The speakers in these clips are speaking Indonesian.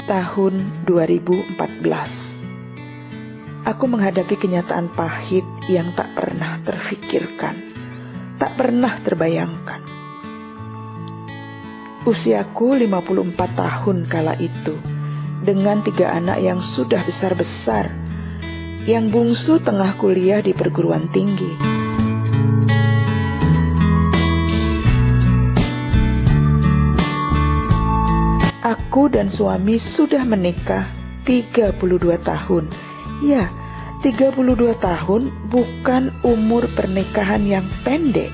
Tahun 2014. Aku menghadapi kenyataan pahit yang tak pernah terfikirkan, tak pernah terbayangkan. Usiaku 54 tahun kala itu, dengan 3 anak yang sudah besar-besar, yang bungsu tengah kuliah di perguruan tinggi. Aku dan suami sudah menikah 32 tahun. Ya, 32 tahun bukan umur pernikahan yang pendek.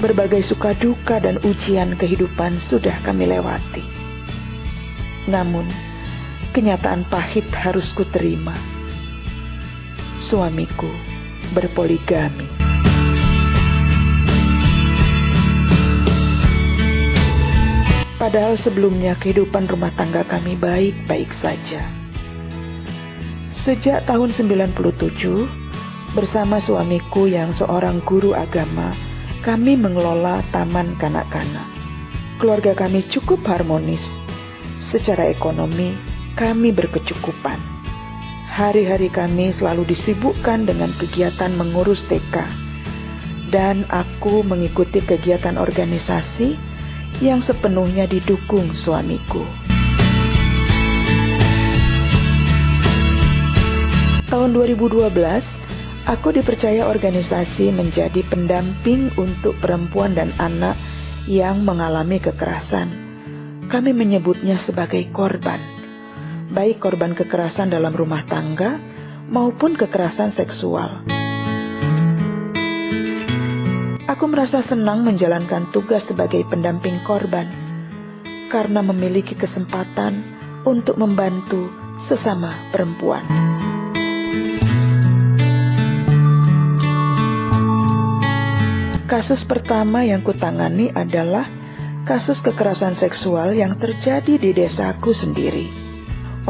Berbagai suka duka dan ujian kehidupan sudah kami lewati. Namun, kenyataan pahit harus kuterima. Suamiku berpoligami. Padahal sebelumnya kehidupan rumah tangga kami baik-baik saja. Sejak tahun 97, bersama suamiku yang seorang guru agama, kami mengelola taman kanak-kanak. Keluarga kami cukup harmonis. Secara ekonomi, kami berkecukupan. Hari-hari kami selalu disibukkan dengan kegiatan mengurus TK. Dan aku mengikuti kegiatan organisasi yang sepenuhnya didukung suamiku. Tahun 2012, aku dipercaya organisasi menjadi pendamping untuk perempuan dan anak yang mengalami kekerasan. Kami menyebutnya sebagai korban, baik korban kekerasan dalam rumah tangga maupun kekerasan seksual. Aku merasa senang menjalankan tugas sebagai pendamping korban karena memiliki kesempatan untuk membantu sesama perempuan. Kasus pertama yang kutangani adalah kasus kekerasan seksual yang terjadi di desaku sendiri.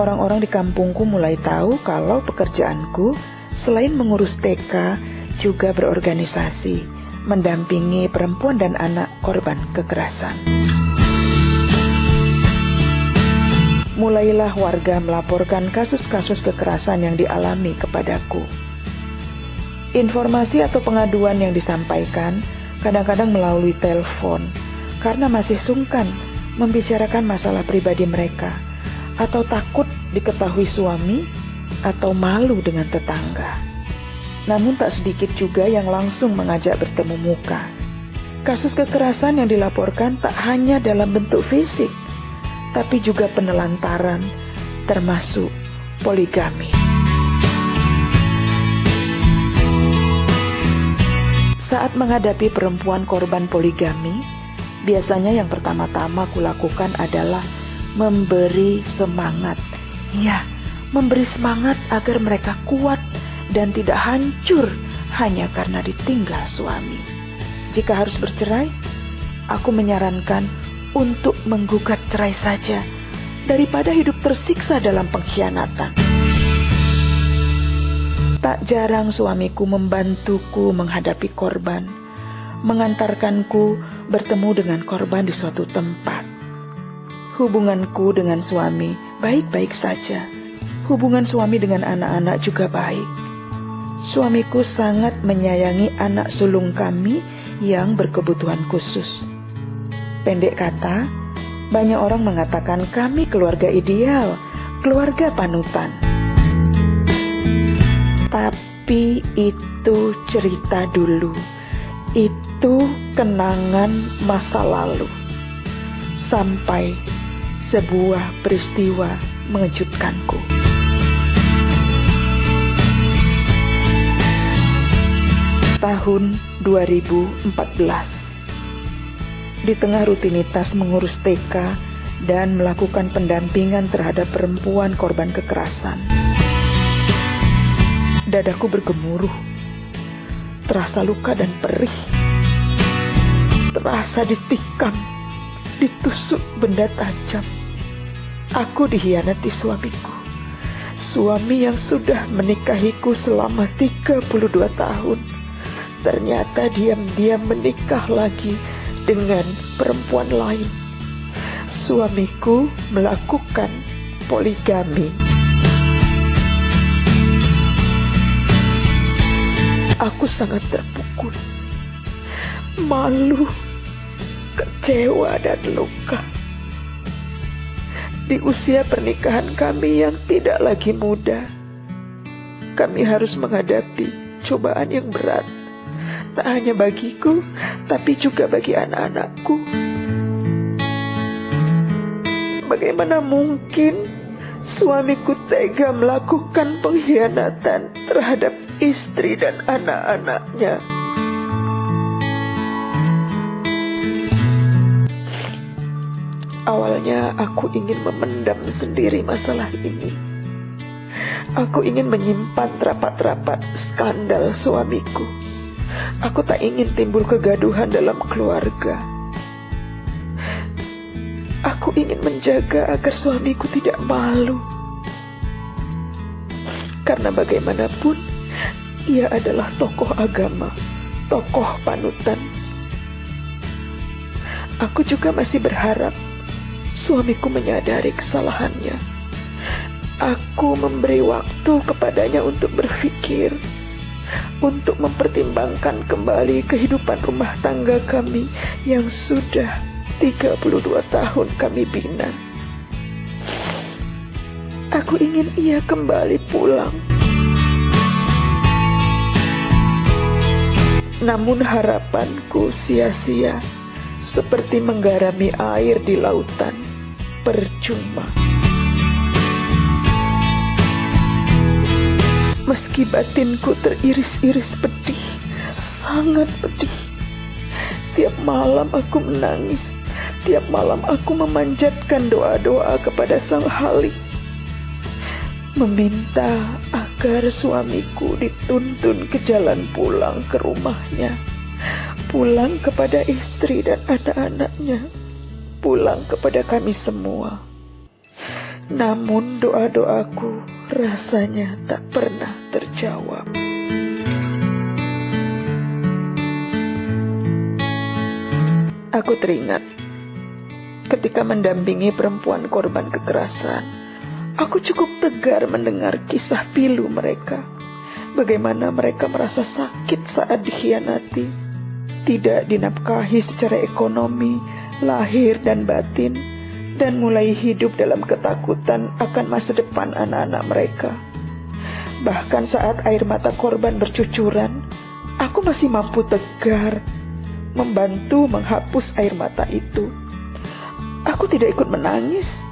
Orang-orang di kampungku mulai tahu kalau pekerjaanku selain mengurus TK juga berorganisasi, mendampingi perempuan dan anak korban kekerasan. Mulailah warga melaporkan kasus-kasus kekerasan yang dialami kepadaku. Informasi atau pengaduan yang disampaikan kadang-kadang melalui telepon karena masih sungkan membicarakan masalah pribadi mereka, atau takut diketahui suami, atau malu dengan tetangga. Namun tak sedikit juga yang langsung mengajak bertemu muka. Kasus kekerasan yang dilaporkan tak hanya dalam bentuk fisik, tapi juga penelantaran, termasuk poligami. Saat menghadapi perempuan korban poligami, biasanya yang pertama-tama kulakukan adalah memberi semangat. Ya, memberi semangat agar mereka kuat dan tidak hancur hanya karena ditinggal suami. Jika harus bercerai, aku menyarankan untuk menggugat cerai saja daripada hidup tersiksa dalam pengkhianatan. Tak jarang suamiku membantuku menghadapi korban, mengantarkanku bertemu dengan korban di suatu tempat. Hubunganku dengan suami baik-baik saja. Hubungan suami dengan anak-anak juga baik. Suamiku sangat menyayangi anak sulung kami yang berkebutuhan khusus. Pendek kata, banyak orang mengatakan kami keluarga ideal, keluarga panutan. Tapi itu cerita dulu, itu kenangan masa lalu. Sampai sebuah peristiwa mengejutkanku. Tahun 2014. Di tengah rutinitas mengurus TK dan melakukan pendampingan terhadap perempuan korban kekerasan, dadaku bergemuruh, terasa luka dan perih, terasa ditikam, ditusuk benda tajam. Aku dihianati suamiku, suami yang sudah menikahiku selama 32 tahun. Ternyata diam-diam menikah lagi dengan perempuan lain. suamiku melakukan poligami. Aku sangat terpukul, malu, kecewa dan luka. Di usia pernikahan kami yang tidak lagi muda, kami harus menghadapi cobaan yang berat, tak hanya bagiku, tapi juga bagi anak-anakku. Bagaimana mungkin suamiku tega melakukan pengkhianatan terhadap istri dan anak-anaknya? Awalnya aku ingin memendam sendiri masalah ini. Aku ingin menyimpan rapat-rapat skandal suamiku. Aku tak ingin timbul kegaduhan dalam keluarga. Aku ingin menjaga agar suamiku tidak malu. Karena bagaimanapun, ia adalah tokoh agama, tokoh panutan. Aku juga masih berharap suamiku menyadari kesalahannya. Aku memberi waktu kepadanya untuk berpikir, untuk mempertimbangkan kembali kehidupan rumah tangga kami yang sudah 32 tahun kami bina. Aku ingin ia kembali pulang. Namun harapanku sia-sia, seperti menggarami air di lautan, percuma. Meski batinku teriris-iris pedih, sangat pedih. Tiap malam aku menangis, tiap malam aku memanjatkan doa-doa kepada Sang Halik, meminta agar suamiku dituntun ke jalan pulang ke rumahnya, pulang kepada istri dan anak-anaknya, pulang kepada kami semua. Namun doa-doaku rasanya tak pernah terjawab. Aku teringat ketika mendampingi perempuan korban kekerasan, aku cukup tegar mendengar kisah pilu mereka. Bagaimana mereka merasa sakit saat dikhianati, tidak dinafkahi secara ekonomi, lahir dan batin, dan mulai hidup dalam ketakutan akan masa depan anak-anak mereka. Bahkan saat air mata korban bercucuran, aku masih mampu tegar membantu menghapus air mata itu. Aku tidak ikut menangis,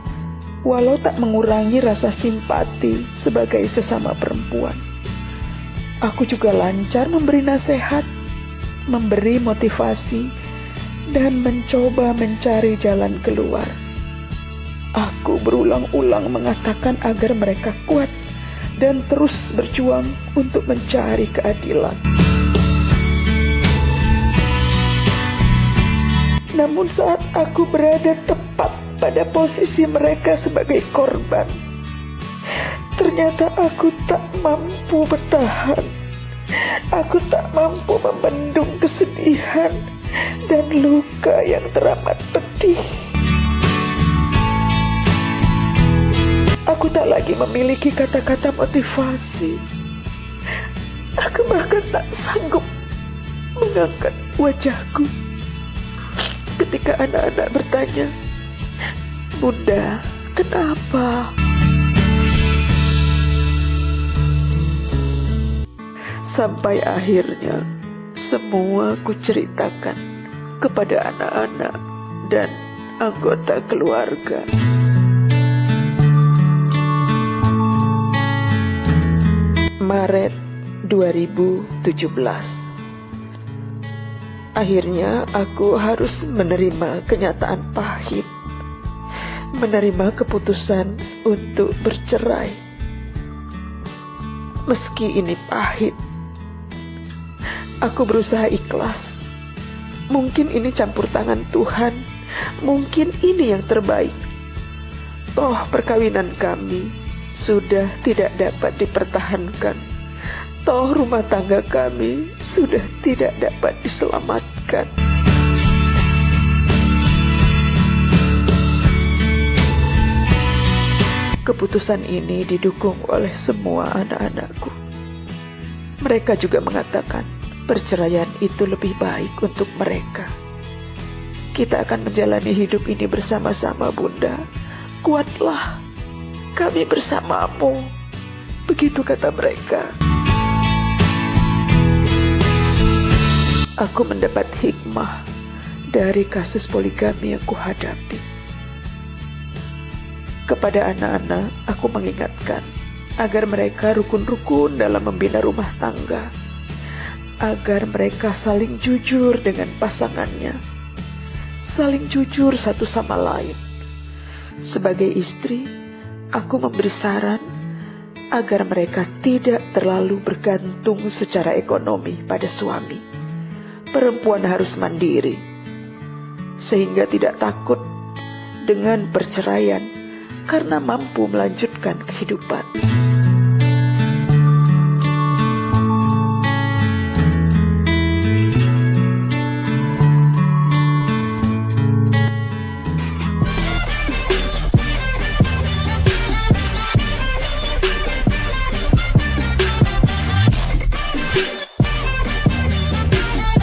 walau tak mengurangi rasa simpati sebagai sesama perempuan. Aku juga lancar memberi nasihat, memberi motivasi, dan mencoba mencari jalan keluar. Aku berulang-ulang mengatakan agar mereka kuat dan terus berjuang untuk mencari keadilan. Namun saat aku berada tepat pada posisi mereka sebagai korban, ternyata aku tak mampu bertahan. Aku tak mampu membendung kesedihan dan luka yang teramat pedih. Aku tak lagi memiliki kata-kata motivasi. Aku bahkan tak sanggup mengangkat wajahku ketika anak-anak bertanya, "Bunda, kenapa?" Sampai akhirnya semua kuceritakan kepada anak-anak dan anggota keluarga. Maret 2017. Akhirnya aku harus menerima kenyataan pahit, menerima keputusan untuk bercerai. Meski ini pahit, aku berusaha ikhlas. Mungkin ini campur tangan Tuhan, mungkin ini yang terbaik. Toh perkawinan kami sudah tidak dapat dipertahankan. Toh rumah tangga kami sudah tidak dapat diselamatkan. Keputusan ini didukung oleh semua anak-anakku. Mereka juga mengatakan perceraian itu lebih baik untuk mereka. Kita akan menjalani hidup ini bersama-sama, Bunda. Kuatlah, kami bersamamu. Begitu kata mereka. Aku mendapat hikmah dari kasus poligami yang kuhadapi. Kepada anak-anak, aku mengingatkan agar mereka rukun-rukun dalam membina rumah tangga, agar mereka saling jujur dengan pasangannya, saling jujur satu sama lain. Sebagai istri, aku memberi saran agar mereka tidak terlalu bergantung secara ekonomi pada suami. Perempuan harus mandiri, sehingga tidak takut dengan perceraian karena mampu melanjutkan kehidupan.